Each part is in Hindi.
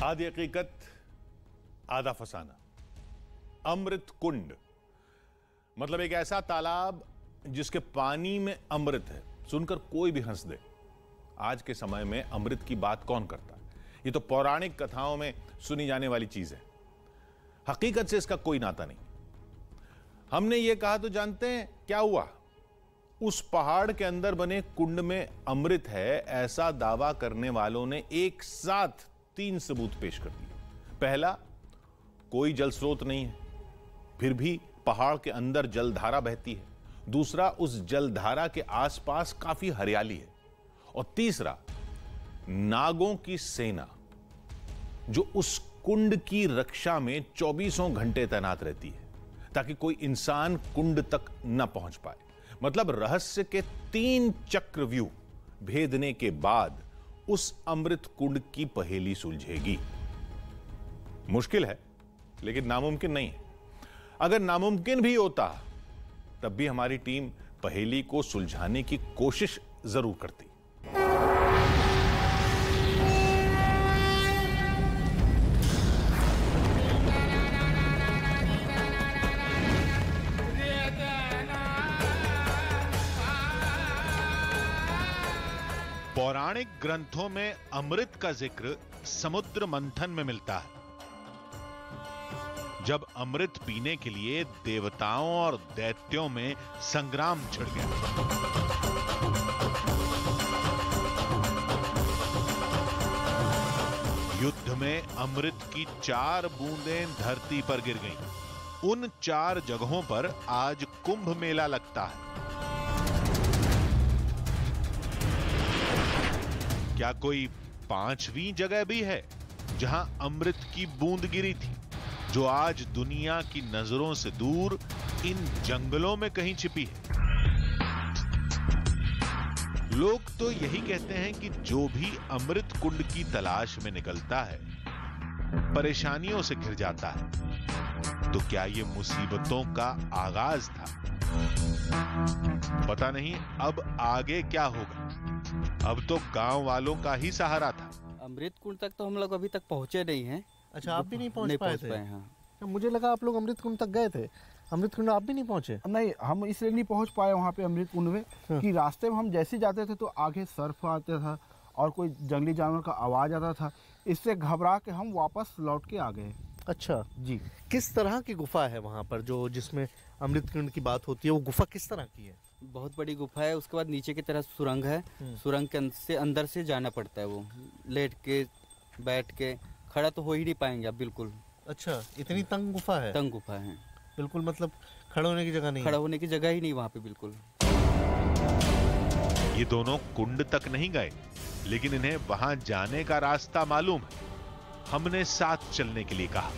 आधी हकीकत आधा फसाना। अमृत कुंड मतलब एक ऐसा तालाब जिसके पानी में अमृत है। सुनकर कोई भी हंस दे। आज के समय में अमृत की बात कौन करता है? ये तो पौराणिक कथाओं में सुनी जाने वाली चीज है। हकीकत से इसका कोई नाता नहीं। हमने ये कहा तो जानते हैं क्या हुआ? उस पहाड़ के अंदर बने कुंड में अमृत है, ऐसा दावा करने वालों ने एक साथ 3 सबूत पेश कर दिए। पहला, कोई जल स्रोत नहीं है, फिर भी पहाड़ के अंदर जलधारा बहती है। दूसरा, उस जलधारा के आसपास काफी हरियाली है। और तीसरा, नागों की सेना जो उस कुंड की रक्षा में 24 घंटे तैनात रहती है ताकि कोई इंसान कुंड तक न पहुंच पाए। मतलब रहस्य के 3 चक्रव्यूह भेदने के बाद उस अमृत कुंड की पहेली सुलझेगी। मुश्किल है लेकिन नामुमकिन नहीं है। अगर नामुमकिन भी होता तब भी हमारी टीम पहेली को सुलझाने की कोशिश जरूर करती। पौराणिक ग्रंथों में अमृत का जिक्र समुद्र मंथन में मिलता है, जब अमृत पीने के लिए देवताओं और दैत्यों में संग्राम छिड़ गया। युद्ध में अमृत की 4 बूंदें धरती पर गिर गईं। उन 4 जगहों पर आज कुंभ मेला लगता है। क्या कोई 5वीं जगह भी है जहां अमृत की बूंद गिरी थी, जो आज दुनिया की नजरों से दूर इन जंगलों में कहीं छिपी है? लोग तो यही कहते हैं कि जो भी अमृत कुंड की तलाश में निकलता है परेशानियों से घिर जाता है। तो क्या ये मुसीबतों का आगाज था? पता नहीं अब आगे क्या होगा। अब तो गांव वालों का ही सहारा था। अमृत कुंड तक तो हम लोग अभी तक पहुंचे नहीं हैं। अच्छा, आप भी नहीं पहुंच पाए थे? हाँ। मुझे लगा आप लोग अमृत कुंड तक गए थे। अमृत कुंड आप भी नहीं पहुंचे? नहीं, हम इसलिए नहीं पहुंच पाए वहाँ पे अमृत कुंड में कि रास्ते में हम जैसे जाते थे तो आगे सर्फ आता था और कोई जंगली जानवर का आवाज आता था। इससे घबरा के हम वापस लौट के आ गए। अच्छा जी। किस तरह की गुफा है वहाँ पर जो जिसमें अमृत कुंड की बात होती है? वो गुफा किस तरह की है? बहुत बड़ी गुफा है। उसके बाद नीचे की तरफ सुरंग है। सुरंग के अंदर से जाना पड़ता है। वो लेट के बैठ के खड़ा तो हो ही नहीं पाएंगे आप बिल्कुल। अच्छा, इतनी तंग गुफा है? तंग गुफा है बिल्कुल, मतलब खड़े होने की जगह नहीं? खड़ा होने की जगह ही नहीं वहाँ पे बिल्कुल। ये दोनों कुंड तक नहीं गए, लेकिन इन्हें वहां जाने का रास्ता मालूम है। हमने साथ चलने के लिए कहा।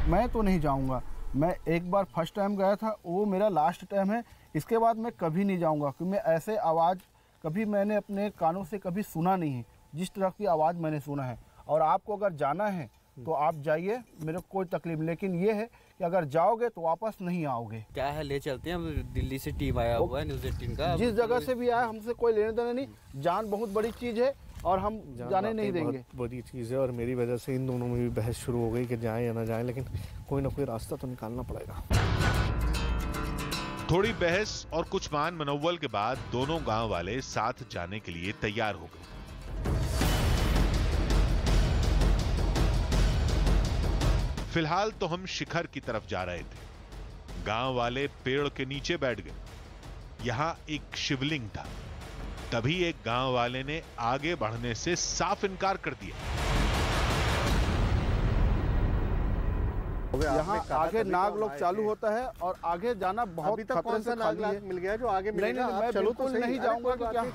मैं तो नहीं जाऊंगा। मैं एक बार फर्स्ट टाइम गया था, वो मेरा लास्ट टाइम है। इसके बाद मैं कभी नहीं जाऊंगा क्योंकि मैं ऐसे आवाज़ कभी मैंने अपने कानों से कभी सुना नहीं है जिस तरह की आवाज़ मैंने सुना है। और आपको अगर जाना है तो आप जाइए, मेरे को कोई तकलीफ नहीं। लेकिन ये है कि अगर जाओगे तो वापस नहीं आओगे। क्या है, ले चलते हैं। हम दिल्ली से टीम आया हुआ है, न्यूज़ 18 का। जिस जगह से भी आया हमसे कोई लेने देने नहीं। जान बहुत बड़ी चीज़ है और हम जाने नहीं देंगे। बहुत बड़ी चीज़ है और मेरी वजह से इन दोनों में भी बहस शुरू हो गई कि जाएं या ना जाएं, लेकिन कोई ना कोई रास्ता तो निकालना पड़ेगा। थोड़ी बहस और कुछ मान मनोवल के बाद दोनों गांव वाले साथ जाने के लिए तैयार हो गए। फिलहाल तो हम शिखर की तरफ जा रहे थे। गांव वाले पेड़ के नीचे बैठ गए। यहां एक शिवलिंग था। तभी एक गांव वाले ने आगे बढ़ने से साफ इनकार कर दिया। यहाँ आगे नाग लोग चालू होता है और आगे जाना बहुत अभी तक कौन सा नाग मिल गया जो आगे मिलेगा? नहीं, मैं बिल्कुल नहीं जाऊंगा क्योंकि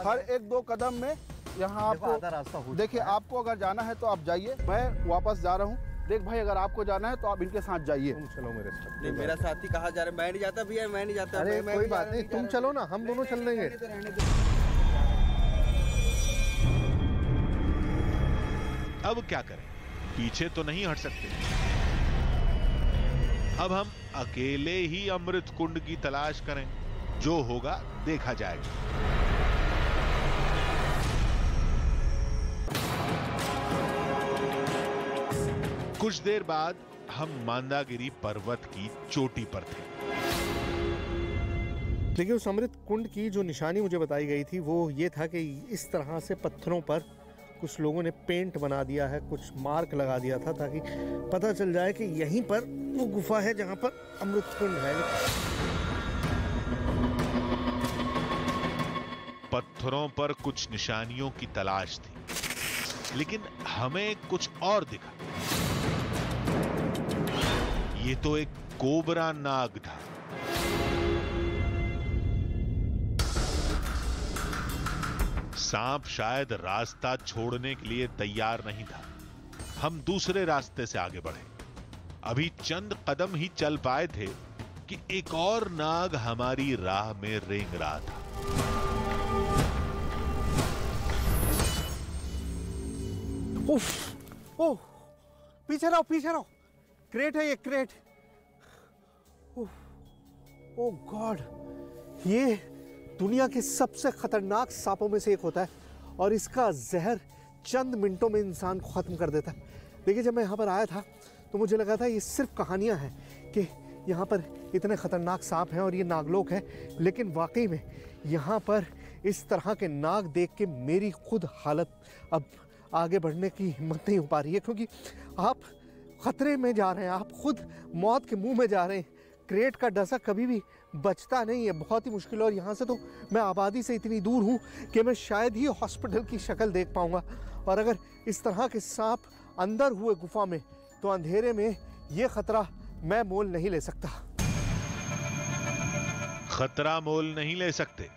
हर 1-2 कदम में यहाँ आपको देखिए, आपको अगर जाना है तो आप जाइए। मैं वापस जा रहा हूँ। देख भाई, अगर आपको जाना है तो आप इनके साथ जाइए। तुम चलो मेरे साथ। नहीं, मेरा साथी कहा जा रहा है। मैं नहीं जाता भैया, मैं नहीं जाता। अरे कोई बात नहीं, तुम चलो ना, हम दोनों चल लेंगे। अब क्या करें? पीछे तो नहीं हट सकते। अब हम अकेले ही अमृत कुंड की तलाश करें। जो होगा देखा जाएगा। कुछ देर बाद हम मांदागिरी पर्वत की चोटी पर थे। देखिए, उस अमृत कुंड की जो निशानी मुझे बताई गई थी वो ये था कि इस तरह से पत्थरों पर कुछ लोगों ने पेंट बना दिया है, कुछ मार्क लगा दिया था ताकि पता चल जाए कि यहीं पर वो गुफा है जहां पर अमृत कुंड है। पत्थरों पर कुछ निशानियों की तलाश थी, लेकिन हमें कुछ और दिखा। ये तो एक कोबरा नाग था। सांप शायद रास्ता छोड़ने के लिए तैयार नहीं था। हम दूसरे रास्ते से आगे बढ़े। अभी चंद कदम ही चल पाए थे कि एक और नाग हमारी राह में रेंग रहा था। उफ, ओह, पीछे रहो, क्रेट है ये, क्रेट। ओह गॉड, ये दुनिया के सबसे खतरनाक सांपों में से एक होता है और इसका जहर चंद मिनटों में इंसान को खत्म कर देता है। देखिए, जब मैं यहाँ पर आया था तो मुझे लगा था ये सिर्फ कहानियाँ हैं कि यहाँ पर इतने खतरनाक सांप हैं और ये नागलोक है, लेकिन वाकई में यहाँ पर इस तरह के नाग देख के मेरी खुद हालत अब आगे बढ़ने की हिम्मत नहीं हो पा रही है, क्योंकि आप खतरे में जा रहे हैं, आप खुद मौत के मुंह में जा रहे हैं। क्रेट का डसा कभी भी बचता नहीं है, बहुत ही मुश्किल। और यहाँ से तो मैं आबादी से इतनी दूर हूँ कि मैं शायद ही हॉस्पिटल की शक्ल देख पाऊँगा। और अगर इस तरह के सांप अंदर हुए गुफा में तो अंधेरे में ये खतरा मैं मोल नहीं ले सकता। खतरा मोल नहीं ले सकते।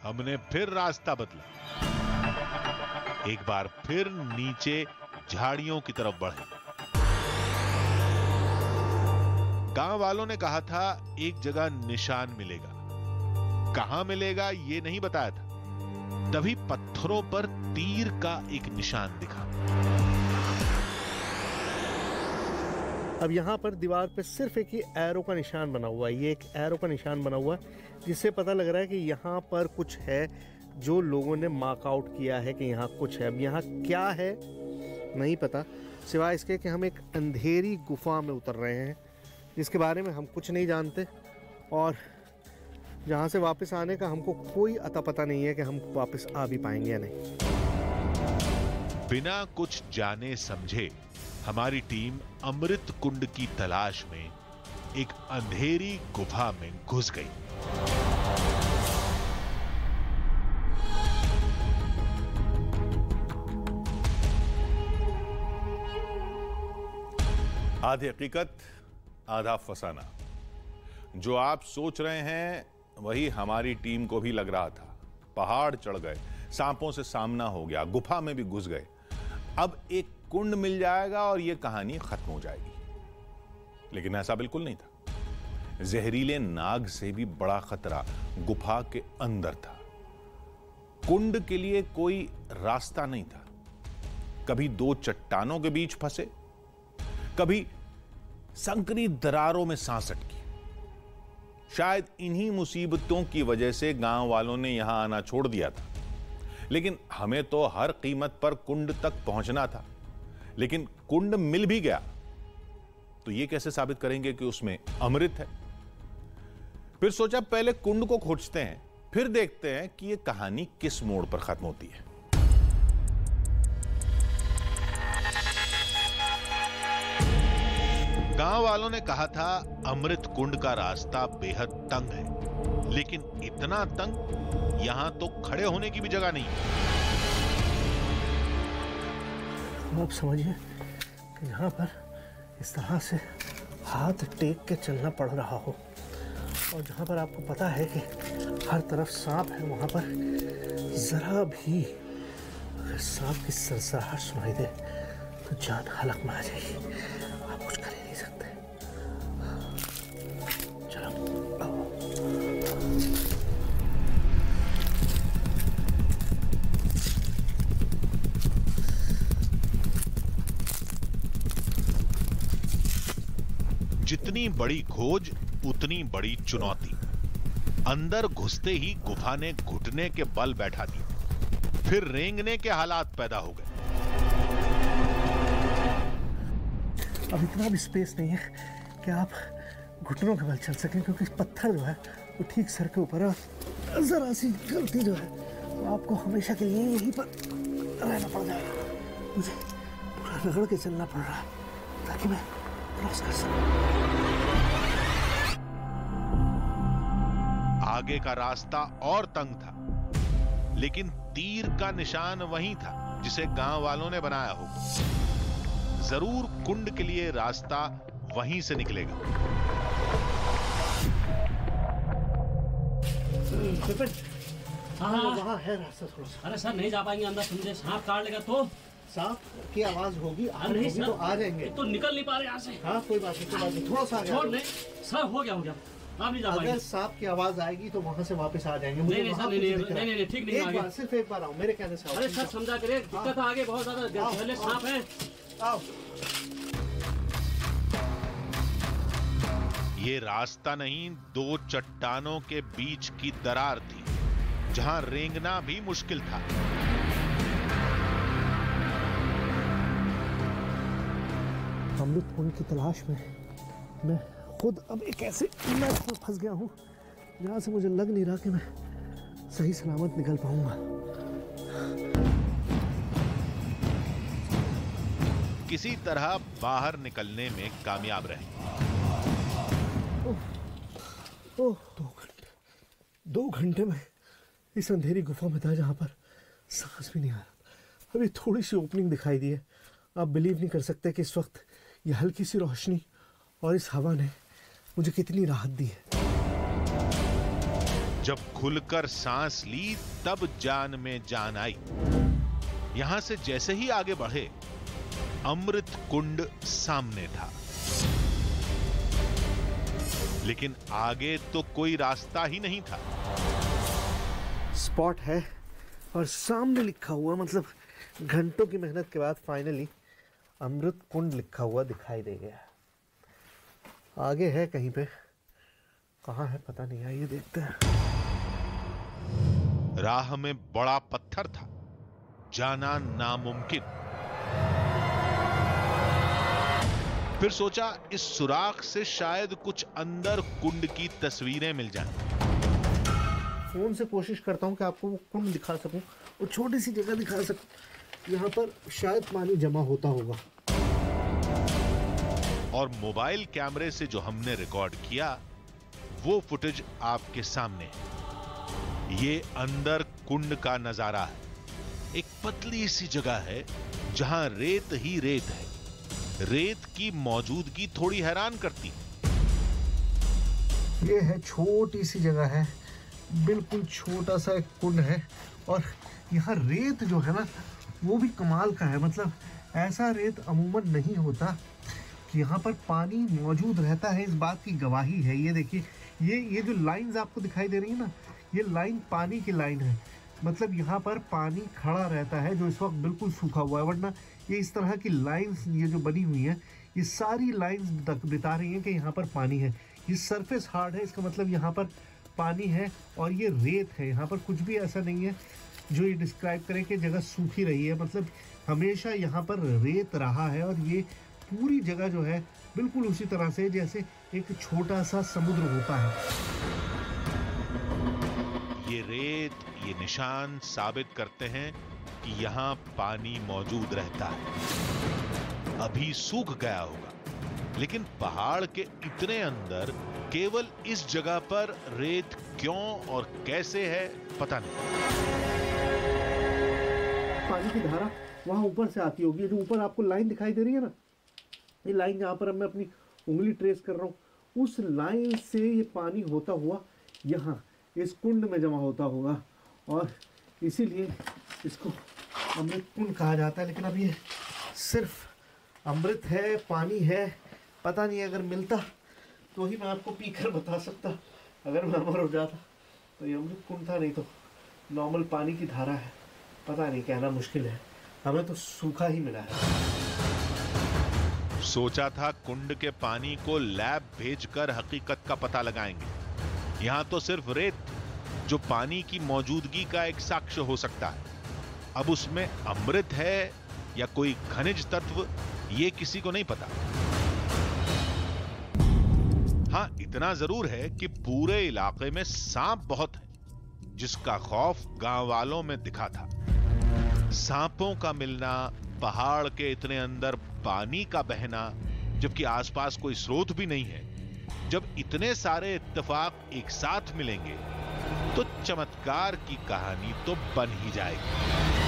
हमने फिर रास्ता बदला, एक बार फिर नीचे झाड़ियों की तरफ बढ़े। गांव वालों ने कहा था एक जगह निशान मिलेगा, कहां मिलेगा ये नहीं बताया था। तभी पत्थरों पर तीर का एक निशान दिखा। अब यहाँ पर दीवार पे सिर्फ एक ही एरो का निशान बना हुआ है। ये एक एरो का निशान बना हुआ है जिससे पता लग रहा है कि यहाँ पर कुछ है, जो लोगों ने मार्क आउट किया है कि यहाँ कुछ है। अब यहाँ क्या है नहीं पता, सिवाय इसके कि हम एक अंधेरी गुफा में उतर रहे हैं जिसके बारे में हम कुछ नहीं जानते और जहाँ से वापस आने का हमको कोई अता पता नहीं है कि हम वापस आ भी पाएंगे या नहीं। बिना कुछ जाने समझे हमारी टीम अमृत कुंड की तलाश में एक अंधेरी गुफा में घुस गई। आधी हकीकत आधा फसाना। जो आप सोच रहे हैं वही हमारी टीम को भी लग रहा था। पहाड़ चढ़ गए, सांपों से सामना हो गया, गुफा में भी घुस गए। अब एक कुंड मिल जाएगा और यह कहानी खत्म हो जाएगी, लेकिन ऐसा बिल्कुल नहीं था। जहरीले नाग से भी बड़ा खतरा गुफा के अंदर था। कुंड के लिए कोई रास्ता नहीं था। कभी दो चट्टानों के बीच फंसे, कभी संकरी दरारों में सांस अटकी। शायद इन्हीं मुसीबतों की वजह से गांव वालों ने यहां आना छोड़ दिया था। लेकिन हमें तो हर कीमत पर कुंड तक पहुंचना था। लेकिन कुंड मिल भी गया तो यह कैसे साबित करेंगे कि उसमें अमृत है? फिर सोचा पहले कुंड को खोजते हैं, फिर देखते हैं कि यह कहानी किस मोड़ पर खत्म होती है। गांव वालों ने कहा था अमृत कुंड का रास्ता बेहद तंग है, लेकिन इतना तंग यहां तो खड़े होने की भी जगह नहीं। आप समझिए कि यहाँ पर इस तरह से हाथ टेक के चलना पड़ रहा हो और जहाँ पर आपको पता है कि हर तरफ सांप है, वहाँ पर जरा भी अगर सांप की सरसराहट सुनाई दे तो जान हलक में आ जाएगी। आप कुछ कर ही नहीं सकते। चलो जितनी बड़ी खोज उतनी बड़ी चुनौती। अंदर घुसते ही गुफा ने घुटने के बल बैठा दिए, फिर रेंगने के हालात पैदा हो गए। अब इतना भी स्पेस नहीं है कि आप घुटनों के बल चल सकें, क्योंकि पत्थर जो है वो ठीक सर के ऊपर है। ज़रा सी गलती जो है वो आपको हमेशा के लिए यहीं पर रहना पड़ जाएगा। मुझे पूरा रगड़ के चलना पड़ रहा है ताकि मैं क्रॉस कर सकूं। आगे का रास्ता और तंग था, लेकिन तीर का निशान वहीं था जिसे गांव वालों ने बनाया होगा। जरूर कुंड के लिए रास्ता वहीं से निकलेगा। हाँ, वहाँ है रास्ता थोड़ा सा। अरे सर नहीं जा पाएंगे अंदर, समझे सांप काट लेगा तो। सांप की आवाज होगी, नहीं सर, तो आ जाएंगे। तो निकल नहीं पा रहे यहाँ से। हाँ कोई बात नहीं, कोई बात नहीं, थोड़ा सा आगे छोड़ नहीं सर, हो गया आप नहीं जा पाएंगे। अगर सांप की आवाज आएगी तो वहाँ से वापस आ जाएंगे। मुझे नहीं वहाँ नहीं कुछ दिख रहा है। नहीं ठीक नहीं, एक आगे बार, सिर्फ एक बार आओ, मेरे कहने से आओ। अरे सर समझा करे, दिक्कत है आगे बहुत ज्यादा, पहले सांप है। आओ। ये रास्ता नहीं, दो चट्टानों के बीच की दरार थी जहां रेंगना भी मुश्किल था। अमृत कुंड की तलाश में मैं खुद अब एक ऐसे मैच में फंस गया हूँ जहाँ से मुझे लग नहीं रहा कि मैं सही सलामत निकल पाऊंगा। किसी तरह बाहर निकलने में कामयाब रहे। ओह 2 घंटे में इस अंधेरी गुफा में था जहाँ पर सांस भी नहीं आ रहा। अभी थोड़ी सी ओपनिंग दिखाई दी है। आप बिलीव नहीं कर सकते कि इस वक्त ये हल्की सी रोशनी और इस हवा ने मुझे कितनी राहत दी है। जब खुलकर सांस ली तब जान में जान आई। यहां से जैसे ही आगे बढ़े, अमृत कुंड सामने था, लेकिन आगे तो कोई रास्ता ही नहीं था। स्पॉट है और सामने लिखा हुआ, मतलब घंटों की मेहनत के बाद फाइनली अमृत कुंड लिखा हुआ दिखाई दे गया। आगे है कहीं पे, कहाँ है पता नहीं, आइए देखते हैं। राह में बड़ा पत्थर था, जाना नामुमकिन। फिर सोचा इस सुराख से शायद कुछ अंदर कुंड की तस्वीरें मिल जाएं। फोन से कोशिश करता हूँ कि आपको वो कुंड दिखा सकूं और छोटी सी जगह दिखा सकूं, यहाँ पर शायद पानी जमा होता होगा। और मोबाइल कैमरे से जो हमने रिकॉर्ड किया वो फुटेज आपके सामने है। ये अंदर कुंड का नजारा है। एक पतली सी जगह है जहां रेत ही रेत है। रेत की मौजूदगी थोड़ी हैरान करती है। ये है छोटी सी जगह है, बिल्कुल छोटा सा एक कुंड है और यहाँ रेत जो है ना वो भी कमाल का है। मतलब ऐसा रेत अमूमन नहीं होता कि यहाँ पर पानी मौजूद रहता है, इस बात की गवाही है। ये देखिए, ये जो लाइंस आपको दिखाई दे रही है ना, ये लाइन पानी की लाइन है। मतलब यहाँ पर पानी खड़ा रहता है जो इस वक्त बिल्कुल सूखा हुआ है, वरना ये इस तरह की लाइंस ये जो बनी हुई है, ये सारी लाइंस बता रही हैं कि यहाँ पर पानी है। ये सरफेस हार्ड है, इसका मतलब यहाँ पर पानी है और ये रेत है। यहाँ पर कुछ भी ऐसा नहीं है जो ये डिस्क्राइब करे कि जगह सूखी रही है। मतलब हमेशा यहाँ पर रेत रहा है और ये पूरी जगह जो है बिल्कुल उसी तरह से जैसे एक छोटा सा समुद्र होता है। ये रेत, ये निशान साबित करते हैं कि यहाँ पानी मौजूद रहता है। अभी सूख गया होगा, लेकिन पहाड़ के इतने अंदर केवल इस जगह पर रेत क्यों और कैसे है पता नहीं। पानी की धारा वहाँ ऊपर से आती होगी। जो ऊपर आपको लाइन दिखाई दे रही है ना, ये लाइन जहाँ पर अब मैं अपनी उंगली ट्रेस कर रहा हूँ, उस लाइन से ये पानी होता हुआ यहाँ इस कुंड में जमा होता होगा और इसीलिए इसको अमृत कुंड कहा जाता है। लेकिन अब ये सिर्फ अमृत है, पानी है, पता नहीं अगर मिलता तो ही मैं आपको पीकर बता सकता। अगर मैं अमर हो जाता तो ये अमृत कुंड था, नहीं तो नॉर्मल पानी की धारा है। पता नहीं, कहना मुश्किल है। हमें तो सूखा ही मिला है। सोचा था कुंड के पानी को लैब भेजकर हकीकत का पता लगाएंगे। यहां तो सिर्फ रेत जो पानी की मौजूदगी का एक साक्ष्य हो सकता है। अब उसमें अमृत है या कोई खनिज तत्व, ये किसी को नहीं पता। हां, इतना जरूर है कि पूरे इलाके में सांप बहुत है, जिसका खौफ गांव वालों में दिखा था। सांपों का मिलना, पहाड़ के इतने अंदर पानी का बहना, जबकि आसपास कोई स्रोत भी नहीं है। जब इतने सारे इत्तेफाक एक साथ मिलेंगे तो चमत्कार की कहानी तो बन ही जाएगी।